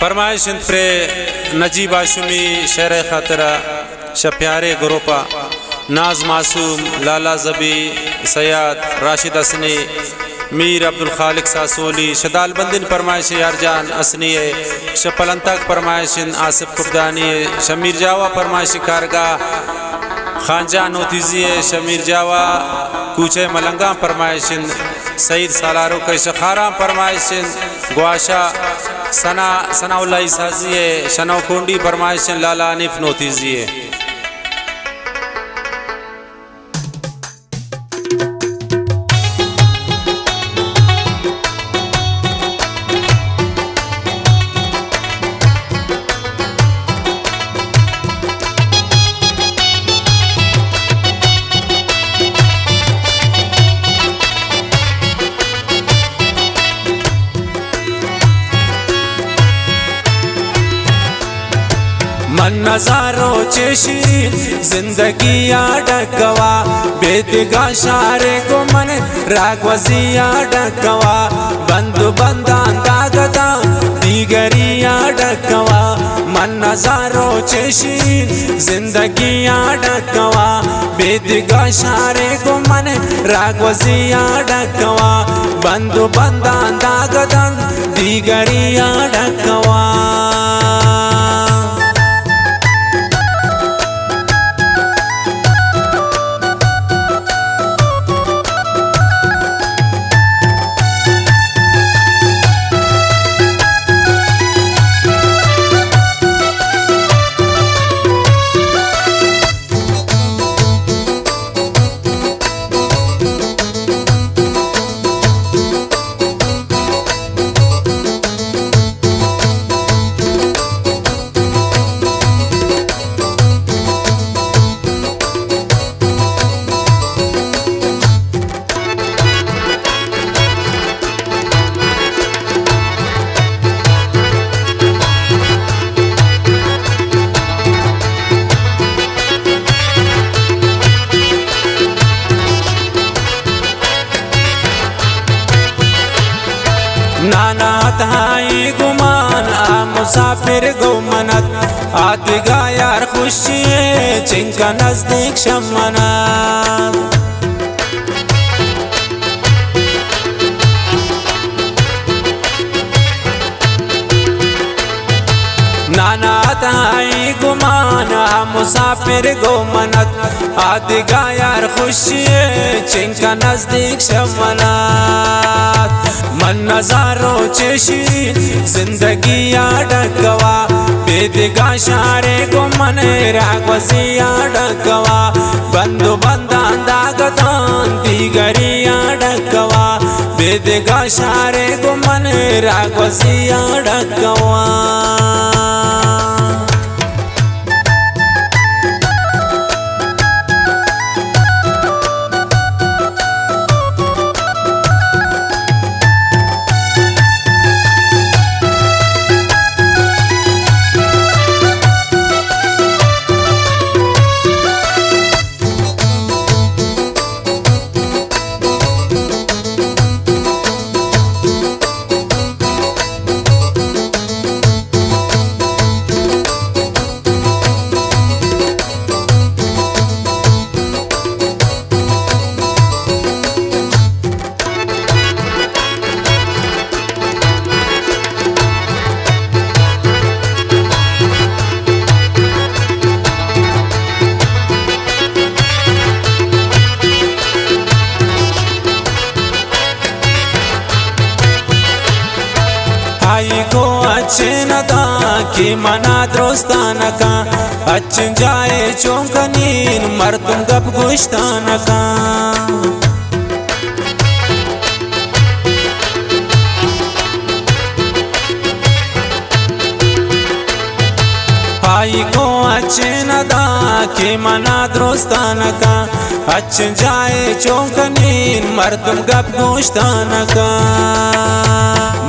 फरमाइश प्रे नजीब आशुमी शेर खातरा शप्यारे ग्रुपा नाज मासूम लाला जबी सैयद राशिद असनी मीर अब्दुल खालिक सासोली शदाल बंदिन फरमाइश यारजान असनी शपलंतक फरमाइश आसिफ कुर्दानी शमीर जावा फरमाइश कारगा खानजान नोतीजी शमीर जावा कूचे मलंगा फरमाइश सईद सालारो के शखारा फरमाइश ग्वाशा सना सनाउल्लाह साजी शनौ कोंडी फरमाइश लाला अनिफ नोतीजी मन नजारो चेशीन जिंदगी डकवा बेदगा शारे को मन रागवजिया डकवा बंधु बंदान दागदा दीगरिया डकवा मन नजारो चेशीन जिंदगी डकवा बेदगा शारे को मन रागवजिया डकवा बंधु बंदान दागदा दीगरिया डकवा नाना तहाई गुमान आ मुसाफिर गुमनत आदिगा यार खुशी चिंका नजदीक शमनत नाना तहाई गुमान आ मुसाफिर गुमनत आदिगा यार खुशी चिंका नजदीक शमनत मन नजारो चेशी जिंदगी डकवा बेदगा शारे को मन रागवजिया डकवा बंधु बंदान दागदान दीगरिया डकवा बेदगा शारे को मन रागवजिया डकवा आई को अच्छे नदा की मना द्रोस्तान का अच्छ जाए चौंकनीन मर तुम गप गुश्तान का आई को अच्छे नदा की मना द्रोस्तान का अच्छ जाए चौंकनीन मर तुम गप गुश्तान का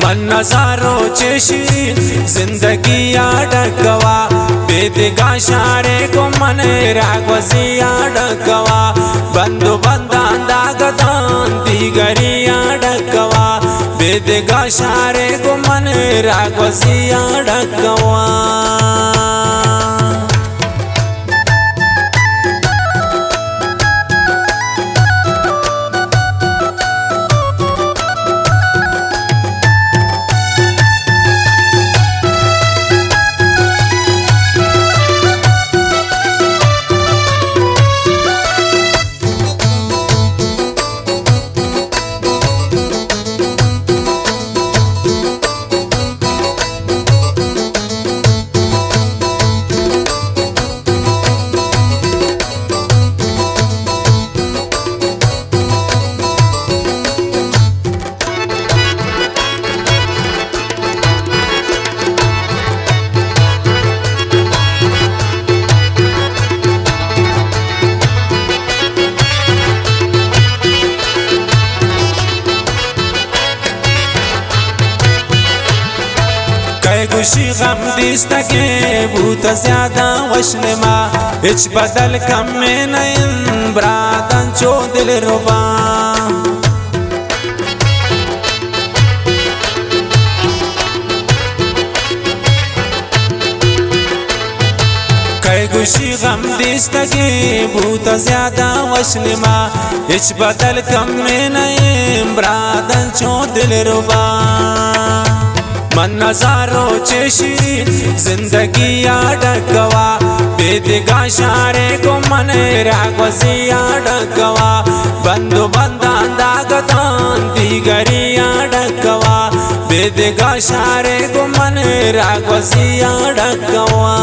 मन नजारो चेशीन जिंदगी डकवा बेदगा शारे को मन रागवजिया डकवा बंधु बंदान दागदान दीगरिया डकवा बेदगा शारे को मन रागवसिया ढकवा गुशी गम दिस्तके भूत ज्यादा वशनमा इच बदल कम में नयन ब्रादन चो दिल रुबा कै गुशी गम दिस्तके भूत ज्यादा वशनमा इच बदल कम में नयन ब्रादन चो दिल रुबा मन नजारो चेशीन जिंदगी डगवा बेदगा शारे को मन रागवसिया डगवा बंदो बंदान दागतान दिगरिया डगवा बेदगा शारे को मन रागवसिया डगवा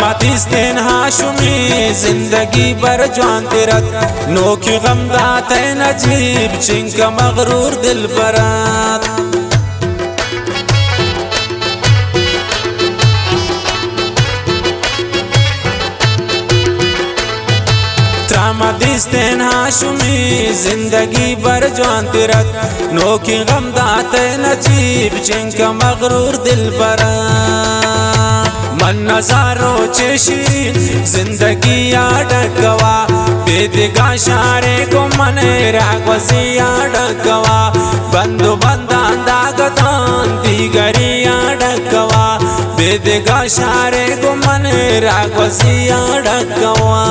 मदिस्तेन हाशुमी जिंदगी बर जवान तिरत नोखी गमदात है नजीब चिंका मगरूर दिल बरात मदिस्तेन हाशुमी जिंदगी बर जवान तिरत नोखी गमदात है नजीब चिंका मगरूर दिल बरात मन नजारो चेशीन जिंदगी डगवा बेदगा शारे को मन रागवसिया डगवा बंदो बंदान दागतान दिगरिया डगवा बेदगा शारे को मन रागवसिया डगवा।